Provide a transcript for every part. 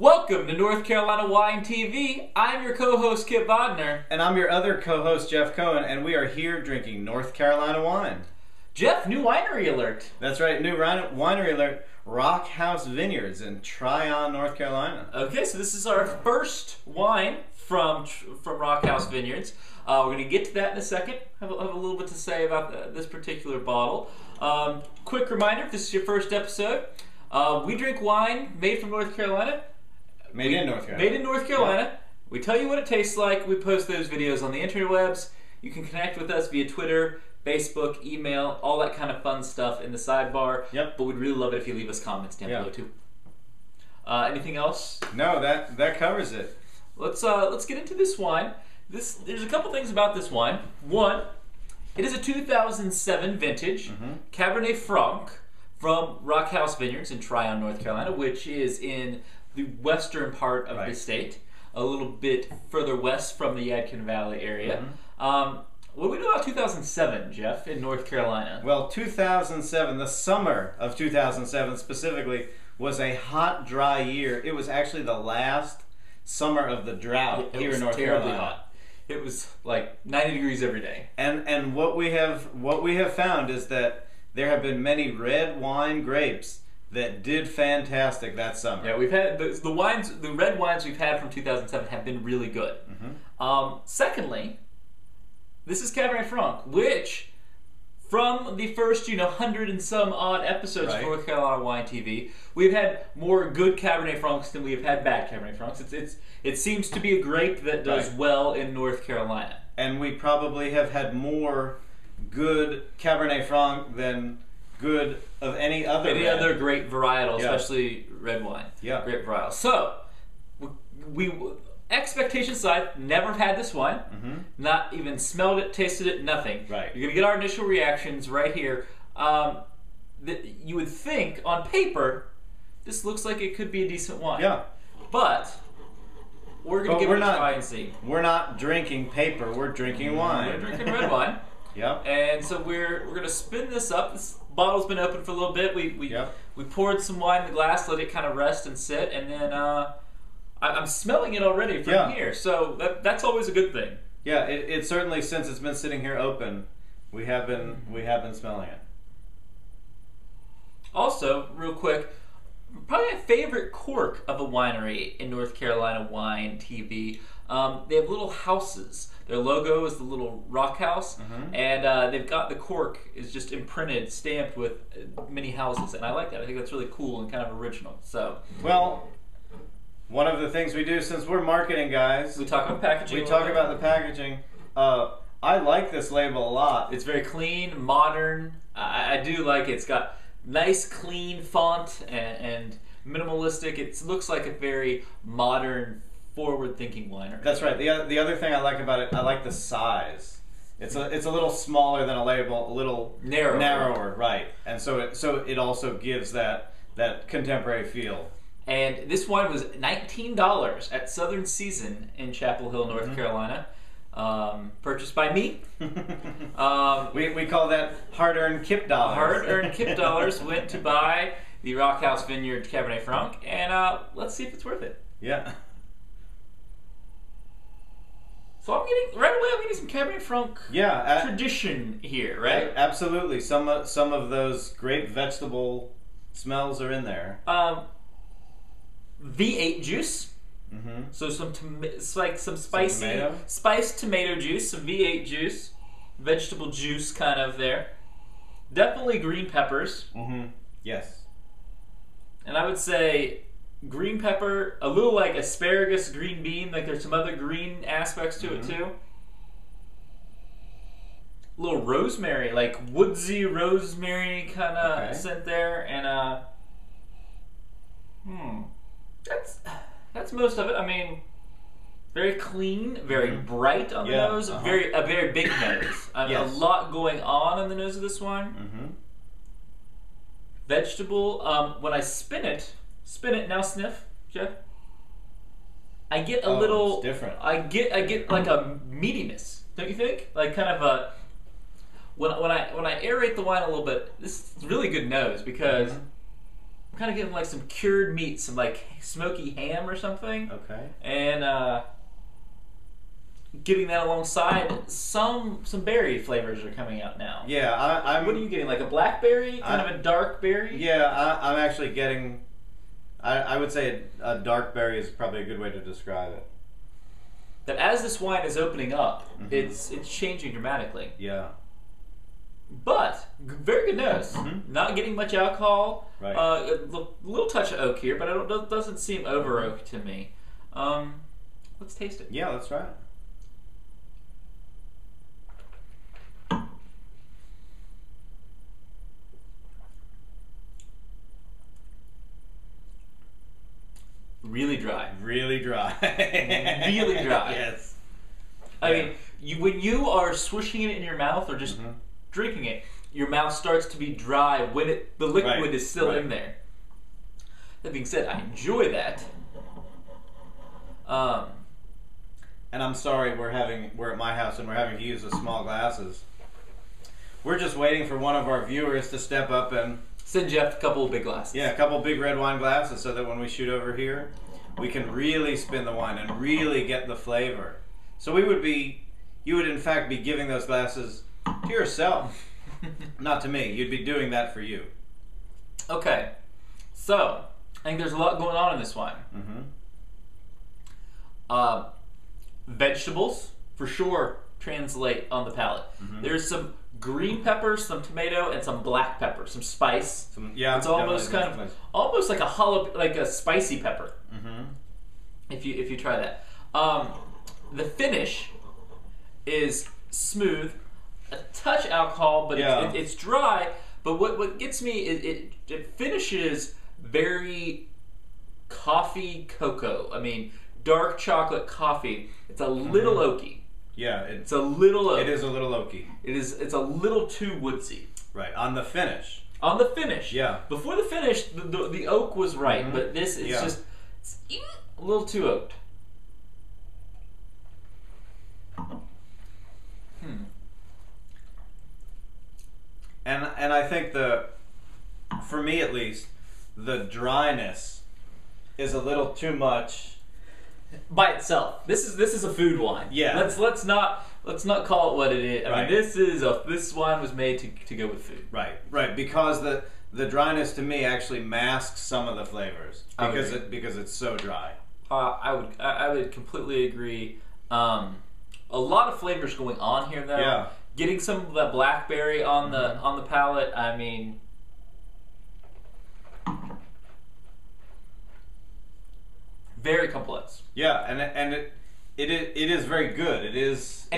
Welcome to North Carolina Wine TV. I'm your co-host Kip Bodner. And I'm your other co-host Jeff Cohen, and we are here drinking North Carolina wine. Jeff, new winery alert. That's right, new winery alert. Rockhouse Vineyards in Tryon, North Carolina. Okay, so this is our first wine from Rockhouse Vineyards. We're going to get to that in a second. Have a little bit to say about this particular bottle. Quick reminder, if this is your first episode, we drink wine made from North Carolina. Made in North Carolina. Yeah. We tell you what it tastes like. We post those videos on the interwebs. You can connect with us via Twitter, Facebook, email, all that kind of fun stuff in the sidebar. Yep. But we'd really love it if you leave us comments down below too. Anything else? No, that covers it. Let's get into this wine. There's a couple things about this wine. One, it is a 2007 vintage Cabernet Franc from Rockhouse Vineyards in Tryon, North Carolina, which is in the western part of the state, a little bit further west from the Yadkin Valley area. What do we know about 2007, Jeff, in North Carolina? Well, 2007, the summer of 2007 specifically, was a hot, dry year. It was actually the last summer of the drought here in North Carolina. Hot. It was like 90 degrees every day. And what we have found is that there have been many red wine grapes that did fantastic that summer. Yeah, we've had the red wines we've had from 2007 have been really good. Secondly, this is Cabernet Franc, which from the first 100 and some odd episodes of North Carolina Wine TV, we've had more good Cabernet Francs than we have had bad Cabernet Francs. It seems to be a grape that does well in North Carolina. And we probably have had more good Cabernet Franc than good of any other grape varietal, especially red wine. Yeah. Grape varietal. So, we expectation aside, never had this wine. Not even smelled it, tasted it, nothing. Right. You're gonna get our initial reactions right here. That you would think on paper, this looks like it could be a decent wine. Yeah. But we're gonna give it a try and see. We're not drinking paper. We're drinking wine. We're drinking red wine. Yep. And so we're gonna spin this up. This bottle's been open for a little bit. We poured some wine in the glass, let it kind of rest and sit, and then I'm smelling it already from here. So that's always a good thing. Yeah, it certainly, since it's been sitting here open, we have been smelling it. Also, real quick, probably my favorite quirk of a winery in North Carolina Wine TV. They have little houses. Their logo is the little rock house, and they've got the cork is just imprinted, stamped with many houses, and I like that. I think that's really cool and kind of original. So, well, one of the things we do, since we're marketing guys, we talk about packaging. We talk about the packaging. I like this label a lot. It's very clean, modern. I do like it. It's got nice, clean font and minimalistic. It looks like a very modern, forward-thinking winery. That's right. The other thing I like about it, I like the size. It's a little smaller than a label, a little narrower, right? And so it also gives that contemporary feel. And this wine was $19 at Southern Season in Chapel Hill, North Carolina. Purchased by me. We call that hard-earned Kip dollars. Hard-earned Kip dollars went to buy the Rockhouse Vineyard Cabernet Franc, and let's see if it's worth it. Yeah. So I'm getting some Cabernet Franc tradition here, right? Absolutely. Some of those great vegetable smells are in there. V8 juice. So some spicy spiced tomato juice, some V8 juice, vegetable juice kind of there. Definitely green peppers. Yes. And I would say green pepper, a little like asparagus, green bean, like there's some other green aspects to it too. A little rosemary, like woodsy rosemary kind of scent there, and that's most of it. I mean, very clean, very bright on the nose, a very big nose. A lot going on the nose of this wine. Vegetable. When I spin it, now sniff, Jeff. I get a little. It's different. I get like a meatiness, don't you think? Like kind of a. When I aerate the wine a little bit, this is really good nose because I'm kind of getting like some cured meat, some like smoky ham or something. Okay. And getting that alongside some berry flavors are coming out now. Yeah, I'm. What are you getting? Like a blackberry, kind of a dark berry? Yeah, I'm actually getting. I would say a dark berry is probably a good way to describe it. That as this wine is opening up, it's changing dramatically. Yeah. But very good nose. Not getting much alcohol. Right. A little touch of oak here, but it doesn't seem over oak to me. Let's taste it. Yeah, let's try it. Really dry. Really dry. Really dry. Yes. I mean, when you are swishing it in your mouth or just drinking it, your mouth starts to be dry when the liquid is still in there. That being said, I enjoy that. And I'm sorry, we're at my house and we're having to use the small glasses. We're just waiting for one of our viewers to step up and send Jeff a couple of big glasses. Yeah, a couple of big red wine glasses so that when we shoot over here, we can really spin the wine and really get the flavor. So you would in fact be giving those glasses to yourself, not to me. You'd be doing that for you. Okay, so I think there's a lot going on in this wine. Vegetables, for sure, translate on the palate. There's some green pepper, some tomato, and some black pepper, some spice. It's almost kind of almost like a spicy pepper. If you try that, the finish is smooth, a touch alcohol, but it's dry. But what gets me is it finishes very coffee cocoa. I mean, dark chocolate coffee. It's a little oaky. Yeah, it's a little oak. It is a little oaky. It's a little too woodsy. Right, on the finish. On the finish. Yeah. Before the finish, the oak was right, but this is just a little too oaked. And I think for me at least, the dryness is a little too much by itself. This is a food wine. Yeah. Let's not call it what it is. I mean, this wine was made to go with food. Right. Because the dryness to me actually masks some of the flavors because it's so dry. I would completely agree. A lot of flavors going on here though. Yeah. Getting some of that blackberry on the palate. I mean, very complex. Yeah, and it is very good. It's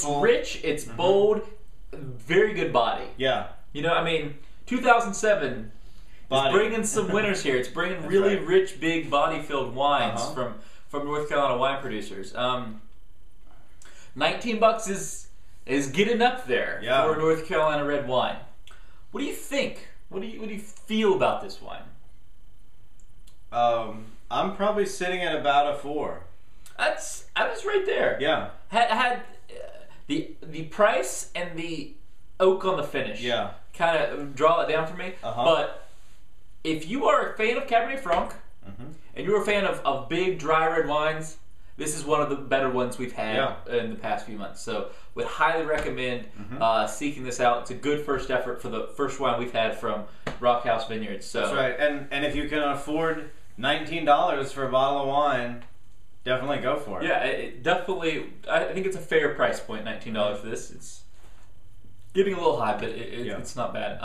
rich. It's bold. Very good body. Yeah. You know, I mean, 2007 is bringing some winners here. It's bringing really rich, big, body-filled wines from North Carolina wine producers. $19 is getting up there for North Carolina red wine. What do you think? What do you feel about this wine? I'm probably sitting at about a 4. I was right there. Yeah. Had the price and the oak on the finish. Yeah. Kind of draw it down for me. But if you are a fan of Cabernet Franc and you're a fan of big dry red wines, this is one of the better ones we've had in the past few months. So would highly recommend seeking this out. It's a good first effort for the first wine we've had from Rockhouse Vineyards. So that's right. And if you can afford $19 for a bottle of wine, definitely go for it. Yeah, definitely. I think it's a fair price point, $19 for this. It's getting a little high, but it's not bad.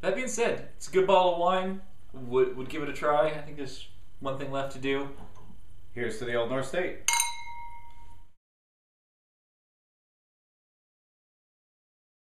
That being said, it's a good bottle of wine. Would give it a try. I think there's one thing left to do. Here's to the Old North State.